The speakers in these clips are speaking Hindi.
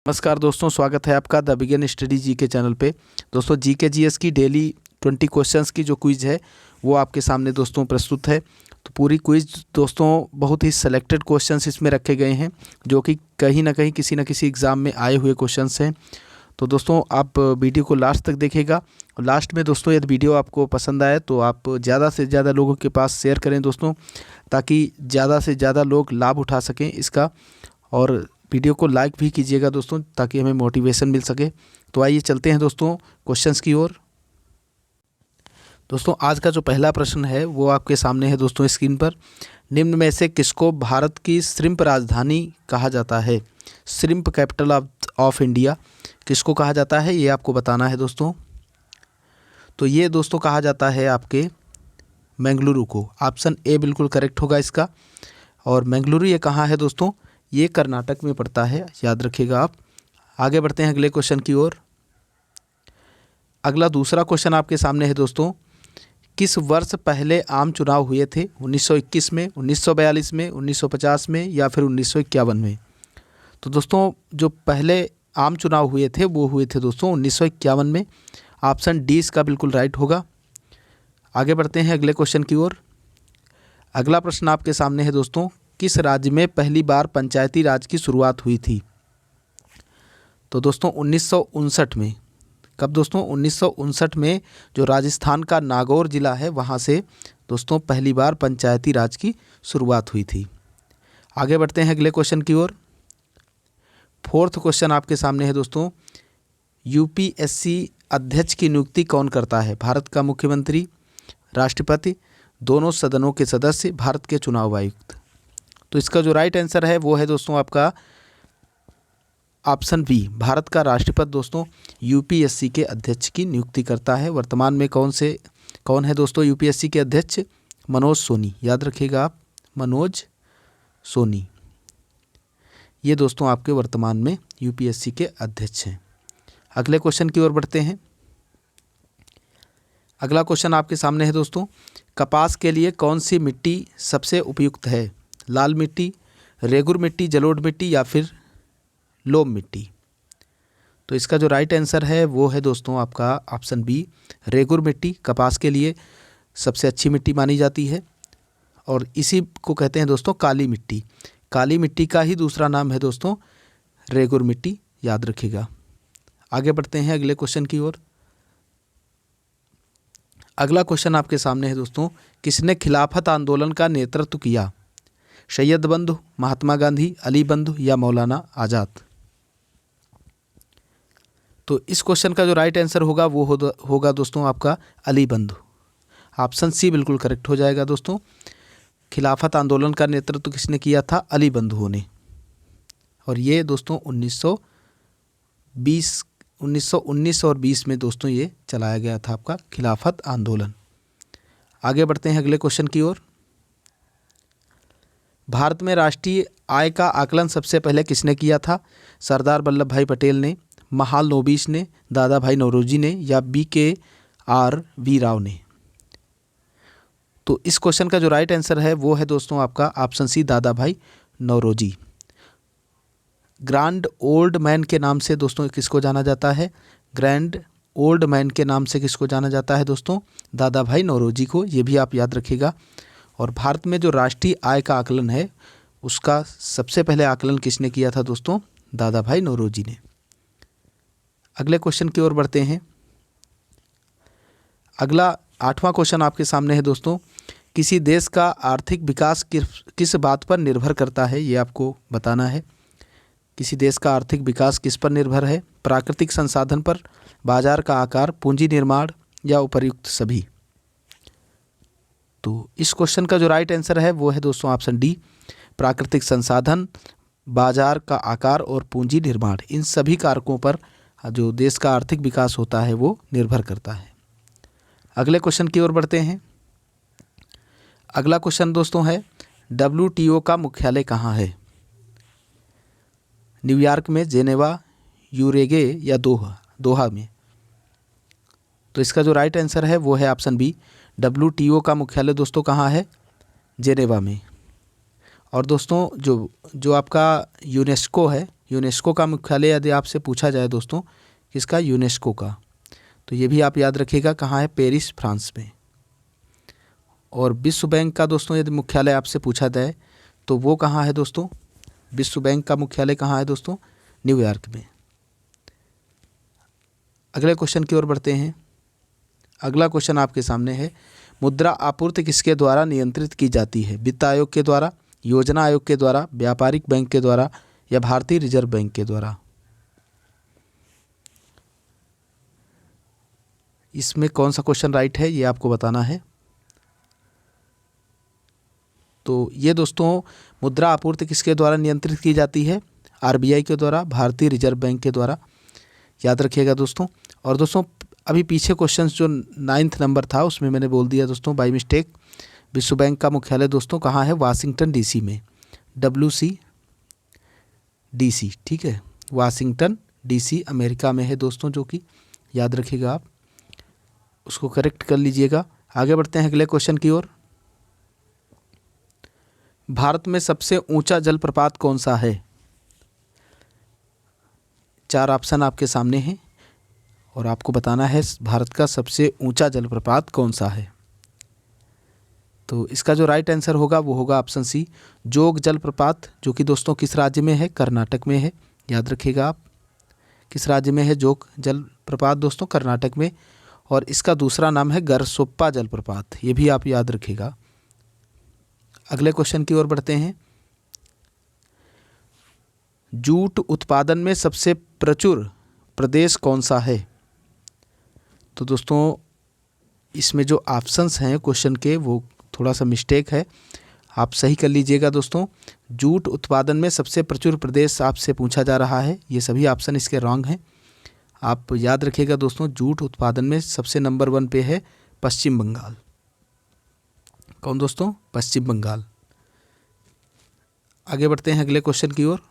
नमस्कार दोस्तों, स्वागत है आपका द बिगिन स्टडी जी के चैनल पे। दोस्तों जीके जीएस की डेली 20 क्वेश्चंस की जो क्विज है वो आपके सामने दोस्तों प्रस्तुत है। तो पूरी क्विज दोस्तों बहुत ही सेलेक्टेड क्वेश्चंस इसमें रखे गए हैं जो कि कहीं ना कहीं किसी न किसी एग्ज़ाम में आए हुए क्वेश्चंस हैं। तो दोस्तों आप वीडियो को लास्ट तक देखिएगा और लास्ट में दोस्तों यदि वीडियो आपको पसंद आए तो आप ज़्यादा से ज़्यादा लोगों के पास शेयर करें दोस्तों, ताकि ज़्यादा से ज़्यादा लोग लाभ उठा सकें इसका। और वीडियो को लाइक भी कीजिएगा दोस्तों, ताकि हमें मोटिवेशन मिल सके। तो आइए चलते हैं दोस्तों क्वेश्चंस की ओर। दोस्तों आज का जो पहला प्रश्न है वो आपके सामने है दोस्तों स्क्रीन पर। निम्न में से किसको भारत की श्रिम्प राजधानी कहा जाता है? श्रिम्प कैपिटल ऑफ इंडिया किसको कहा जाता है, ये आपको बताना है दोस्तों। तो ये दोस्तों कहा जाता है आपके बेंगलुरु को। ऑप्शन ए बिल्कुल करेक्ट होगा इसका। और बेंगलुरु ये कहाँ है दोस्तों? ये कर्नाटक में पड़ता है, याद रखिएगा आप। आगे बढ़ते हैं अगले क्वेश्चन की ओर। अगला दूसरा क्वेश्चन आपके सामने है दोस्तों। किस वर्ष पहले आम चुनाव हुए थे? 1921 में, 1942 में, 1950 में या फिर 1951 में? तो दोस्तों जो पहले आम चुनाव हुए थे वो हुए थे दोस्तों 1951 में। ऑप्शन डी इसका बिल्कुल राइट होगा। आगे बढ़ते हैं अगले क्वेश्चन की ओर। अगला प्रश्न आपके सामने है दोस्तों। किस राज्य में पहली बार पंचायती राज की शुरुआत हुई थी? तो दोस्तों 1959 में। कब दोस्तों? 1959 में जो राजस्थान का नागौर ज़िला है वहाँ से दोस्तों पहली बार पंचायती राज की शुरुआत हुई थी। आगे बढ़ते हैं अगले क्वेश्चन की ओर। फोर्थ क्वेश्चन आपके सामने है दोस्तों। यूपीएससी अध्यक्ष की नियुक्ति कौन करता है? भारत का मुख्यमंत्री, राष्ट्रपति, दोनों सदनों के सदस्य, भारत के चुनाव आयुक्त? तो इसका जो राइट आंसर है वो है दोस्तों आपका ऑप्शन बी, भारत का राष्ट्रपति दोस्तों यूपीएससी के अध्यक्ष की नियुक्ति करता है। वर्तमान में कौन है दोस्तों यूपीएससी के अध्यक्ष? मनोज सोनी, याद रखिएगा आप, मनोज सोनी। ये दोस्तों आपके वर्तमान में यूपीएससी के अध्यक्ष हैं। अगले क्वेश्चन की ओर बढ़ते हैं। अगला क्वेश्चन आपके सामने है दोस्तों। कपास के लिए कौन सी मिट्टी सबसे उपयुक्त है? लाल मिट्टी, रेगुर मिट्टी, जलोढ़ मिट्टी या फिर लोम मिट्टी? तो इसका जो राइट आंसर है वो है दोस्तों आपका ऑप्शन बी, रेगुर मिट्टी कपास के लिए सबसे अच्छी मिट्टी मानी जाती है। और इसी को कहते हैं दोस्तों काली मिट्टी। काली मिट्टी का ही दूसरा नाम है दोस्तों रेगुर मिट्टी, याद रखिएगा। आगे बढ़ते हैं अगले क्वेश्चन की ओर। अगला क्वेश्चन आपके सामने है दोस्तों। किसने खिलाफत आंदोलन का नेतृत्व किया? सैयद बंधु, महात्मा गांधी, अली बंधु या मौलाना आज़ाद? तो इस क्वेश्चन का जो राइट आंसर होगा वो होगा दोस्तों आपका अली बंधु। ऑप्शन सी बिल्कुल करेक्ट हो जाएगा दोस्तों। खिलाफत आंदोलन का नेतृत्व किसने किया था? अली बंधुओं ने। और ये दोस्तों 1919 और 20 में दोस्तों ये चलाया गया था आपका खिलाफत आंदोलन। आगे बढ़ते हैं अगले क्वेश्चन की ओर। भारत में राष्ट्रीय आय का आकलन सबसे पहले किसने किया था? सरदार वल्लभ भाई पटेल ने, महालनोबिस ने, दादा भाई नौरोजी ने या BKR राव ने? तो इस क्वेश्चन का जो राइट आंसर है वो है दोस्तों आपका ऑप्शन सी, दादा भाई नौरोजी। ग्रैंड ओल्ड मैन के नाम से दोस्तों किसको जाना जाता है? ग्रैंड ओल्ड मैन के नाम से किसको जाना जाता है दोस्तों? दादा भाई नौरोजी को। ये भी आप याद रखिएगा। और भारत में जो राष्ट्रीय आय का आकलन है उसका सबसे पहले आकलन किसने किया था दोस्तों? दादा भाई नौरोजी ने। अगले क्वेश्चन की ओर बढ़ते हैं। अगला 8वां क्वेश्चन आपके सामने है दोस्तों। किसी देश का आर्थिक विकास किस बात पर निर्भर करता है, ये आपको बताना है। किसी देश का आर्थिक विकास किस पर निर्भर है? प्राकृतिक संसाधन पर, बाजार का आकार, पूंजी निर्माण या उपर्युक्त सभी? तो इस क्वेश्चन का जो राइट आंसर है वो है दोस्तों ऑप्शन डी, प्राकृतिक संसाधन, बाजार का आकार और पूंजी निर्माण। इन सभी कारकों पर जो देश का आर्थिक विकास होता है वो निर्भर करता है। अगले क्वेश्चन की ओर बढ़ते हैं। अगला क्वेश्चन दोस्तों है WTO का मुख्यालय कहाँ है? न्यूयॉर्क में, जेनेवा, यूरेगे या दोहा में? तो इसका जो राइट आंसर है वो है ऑप्शन बी, WTO का मुख्यालय दोस्तों कहाँ है? जेनेवा में। और दोस्तों जो जो आपका यूनेस्को है, यूनेस्को का मुख्यालय यदि आपसे पूछा जाए दोस्तों, किसका, यूनेस्को का, तो ये भी आप याद रखिएगा कहाँ है, पेरिस फ्रांस में। और विश्व बैंक का दोस्तों यदि मुख्यालय आपसे पूछा जाए तो वो कहाँ है दोस्तों, विश्व बैंक का मुख्यालय कहाँ है दोस्तों, न्यूयॉर्क में। अगले क्वेश्चन की ओर बढ़ते हैं। अगला क्वेश्चन आपके सामने है, मुद्रा आपूर्ति किसके द्वारा नियंत्रित की जाती है, वित्त आयोग के द्वारा, योजना आयोग के द्वारा, व्यापारिक बैंक के द्वारा या भारतीय रिजर्व बैंक के द्वारा। इसमें कौन सा क्वेश्चन राइट है ये आपको बताना है। तो ये दोस्तों मुद्रा आपूर्ति किसके द्वारा नियंत्रित की जाती है, आरबीआई के द्वारा, भारतीय रिजर्व बैंक के द्वारा, याद रखिएगा दोस्तों। और दोस्तों अभी पीछे क्वेश्चन जो 9th नंबर था उसमें मैंने बोल दिया दोस्तों बाय मिस्टेक, विश्व बैंक का मुख्यालय दोस्तों कहाँ है, वाशिंगटन डीसी में, WCDC, ठीक है, वाशिंगटन डीसी अमेरिका में है दोस्तों, जो कि याद रखिएगा, आप उसको करेक्ट कर लीजिएगा। आगे बढ़ते हैं अगले क्वेश्चन की ओर। भारत में सबसे ऊंचा जलप्रपात कौन सा है, 4 ऑप्शन आपके सामने हैं और आपको बताना है भारत का सबसे ऊंचा जलप्रपात कौन सा है। तो इसका जो राइट आंसर होगा वो होगा ऑप्शन सी, जोग जलप्रपात, जो कि दोस्तों किस राज्य में है, कर्नाटक में है, याद रखिएगा आप, किस राज्य में है जोग जलप्रपात दोस्तों, कर्नाटक में। और इसका दूसरा नाम है गरसोप्पा जलप्रपात, ये भी आप याद रखिएगा। अगले क्वेश्चन की ओर बढ़ते हैं। जूट उत्पादन में सबसे प्रचुर प्रदेश कौन सा है। तो दोस्तों इसमें जो ऑप्शंस हैं क्वेश्चन के वो थोड़ा सा मिस्टेक है, आप सही कर लीजिएगा दोस्तों। जूट उत्पादन में सबसे प्रचुर प्रदेश आपसे पूछा जा रहा है, ये सभी ऑप्शन इसके रॉन्ग हैं। आप याद रखिएगा दोस्तों, जूट उत्पादन में सबसे नंबर 1 पे है पश्चिम बंगाल। कौन दोस्तों, पश्चिम बंगाल। आगे बढ़ते हैं अगले क्वेश्चन की ओर।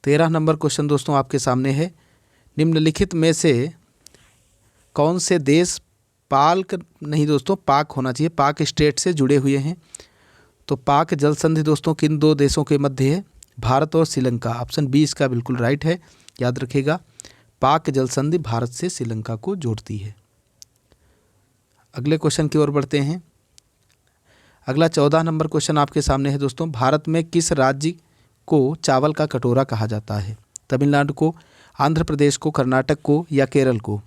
13 नंबर क्वेश्चन दोस्तों आपके सामने है, निम्नलिखित में से कौन से देश नहीं दोस्तों, पाक होना चाहिए, पाक स्टेट से जुड़े हुए हैं। तो पाक जल संधि दोस्तों किन 2 देशों के मध्य है, भारत और श्रीलंका। ऑप्शन बी इसका बिल्कुल राइट है, याद रखिएगा, पाक जल संधि भारत से श्रीलंका को जोड़ती है। अगले क्वेश्चन की ओर बढ़ते हैं। अगला 14 नंबर क्वेश्चन आपके सामने है दोस्तों, भारत में किस राज्य को चावल का कटोरा कहा जाता है, तमिलनाडु को, आंध्र प्रदेश को, कर्नाटक को या केरल को।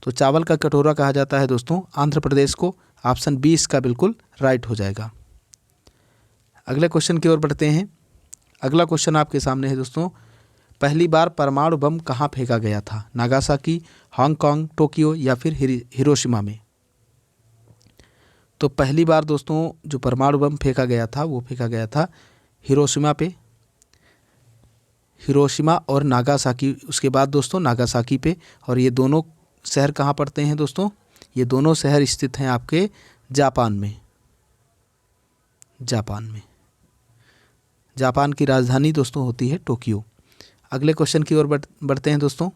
तो चावल का कटोरा कहा जाता है दोस्तों आंध्र प्रदेश को, ऑप्शन बी इसका बिल्कुल राइट हो जाएगा। अगले क्वेश्चन की ओर बढ़ते हैं। अगला क्वेश्चन आपके सामने है दोस्तों, पहली बार परमाणु बम कहाँ फेंका गया था, नागासाकी, हांगकांग, टोक्यो या फिर हिरोशिमा में। तो पहली बार दोस्तों जो परमाणु बम फेंका गया था वो फेंका गया था हिरोशिमा पे, हिरोशिमा और नागासाकी, उसके बाद दोस्तों नागासाकी पे। और ये दोनों शहर कहाँ पड़ते हैं दोस्तों, ये दोनों शहर स्थित हैं आपके जापान में, जापान की राजधानी दोस्तों होती है टोक्यो। अगले क्वेश्चन की ओर बढ़ते हैं दोस्तों।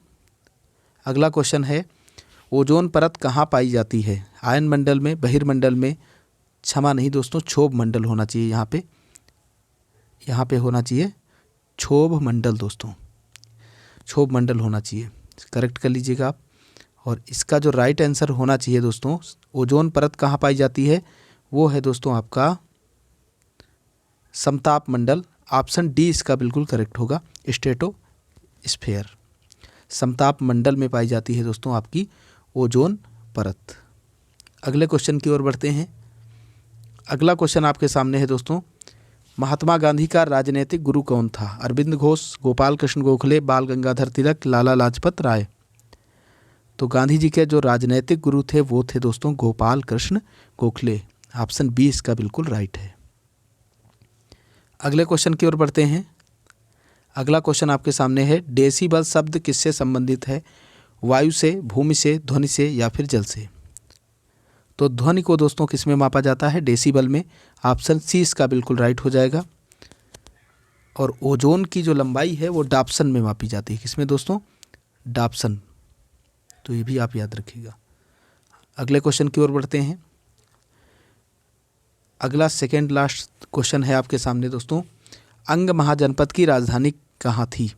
अगला क्वेश्चन है, ओजोन परत कहाँ पाई जाती है, आयन मंडल में, बहिर्मंडल में, क्षमा नहीं दोस्तों क्षोभ मंडल होना चाहिए, यहाँ पे होना चाहिए क्षोभ मंडल दोस्तों, क्षोभ मंडल होना चाहिए, करेक्ट कर लीजिएगा आप। और इसका जो राइट आंसर होना चाहिए दोस्तों, ओजोन परत कहाँ पाई जाती है, वो है दोस्तों आपका समताप मंडल, ऑप्शन डी इसका बिल्कुल करेक्ट होगा, स्ट्रेटोस्फेयर, समताप मंडल में पाई जाती है दोस्तों आपकी ओजोन परत। अगले क्वेश्चन की ओर बढ़ते हैं। अगला क्वेश्चन आपके सामने है दोस्तों, महात्मा गांधी का राजनीतिक गुरु कौन था, अरविंद घोष, गोपाल कृष्ण गोखले, बाल गंगाधर तिलक, लाला लाजपत राय। तो गांधी जी के जो राजनीतिक गुरु थे वो थे दोस्तों गोपाल कृष्ण गोखले, ऑप्शन बी इसका बिल्कुल राइट है। अगले क्वेश्चन की ओर बढ़ते हैं। अगला क्वेश्चन आपके सामने है, डेसिबल शब्द किससे संबंधित है, वायु से, भूमि से, ध्वनि से या फिर जल से। तो ध्वनि को दोस्तों किस में मापा जाता है, डेसिबल में, ऑप्शन सी इसका बिल्कुल राइट हो जाएगा। और ओजोन की जो लंबाई है वो डाप्सन में मापी जाती है, किसमें दोस्तों, डाप्सन, तो ये भी आप याद रखिएगा। अगले क्वेश्चन की ओर बढ़ते हैं। अगला सेकेंड लास्ट क्वेश्चन है आपके सामने दोस्तों, अंग महाजनपद की राजधानी कहाँ थी?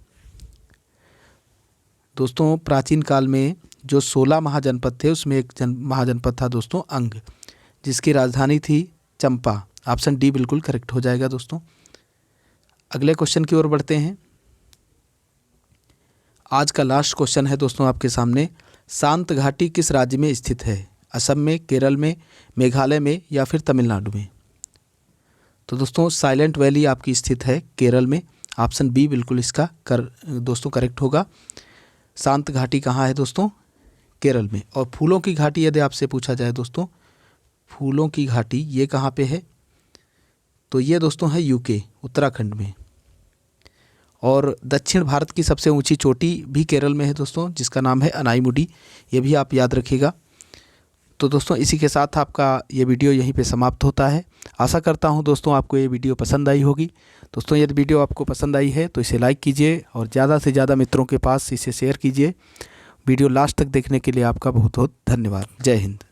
दोस्तों प्राचीन काल में जो 16 महाजनपद थे उसमें एक महाजनपद था दोस्तों अंग, जिसकी राजधानी थी चंपा। ऑप्शन डी बिल्कुल करेक्ट हो जाएगा दोस्तों। अगले क्वेश्चन की ओर बढ़ते हैं। आज का लास्ट क्वेश्चन है दोस्तों आपके सामने, शांत घाटी किस राज्य में स्थित है? असम में, केरल में, मेघालय में या फिर तमिलनाडु में? तो दोस्तों साइलेंट वैली आपकी स्थित है केरल में। ऑप्शन बी बिल्कुल इसका दोस्तों करेक्ट होगा। शांत घाटी कहाँ है दोस्तों? केरल में। और फूलों की घाटी यदि आपसे पूछा जाए दोस्तों, फूलों की घाटी ये कहाँ पे है? तो ये दोस्तों है यूके, उत्तराखंड में। और दक्षिण भारत की सबसे ऊंची चोटी भी केरल में है दोस्तों, जिसका नाम है अनाईमुडी। ये भी आप याद रखिएगा। तो दोस्तों इसी के साथ आपका ये वीडियो यहीं पे समाप्त होता है। आशा करता हूँ दोस्तों आपको ये वीडियो पसंद आई होगी। दोस्तों यदि वीडियो आपको पसंद आई है तो इसे लाइक कीजिए और ज़्यादा से ज़्यादा मित्रों के पास इसे शेयर कीजिए। वीडियो लास्ट तक देखने के लिए आपका बहुत बहुत धन्यवाद। जय हिंद।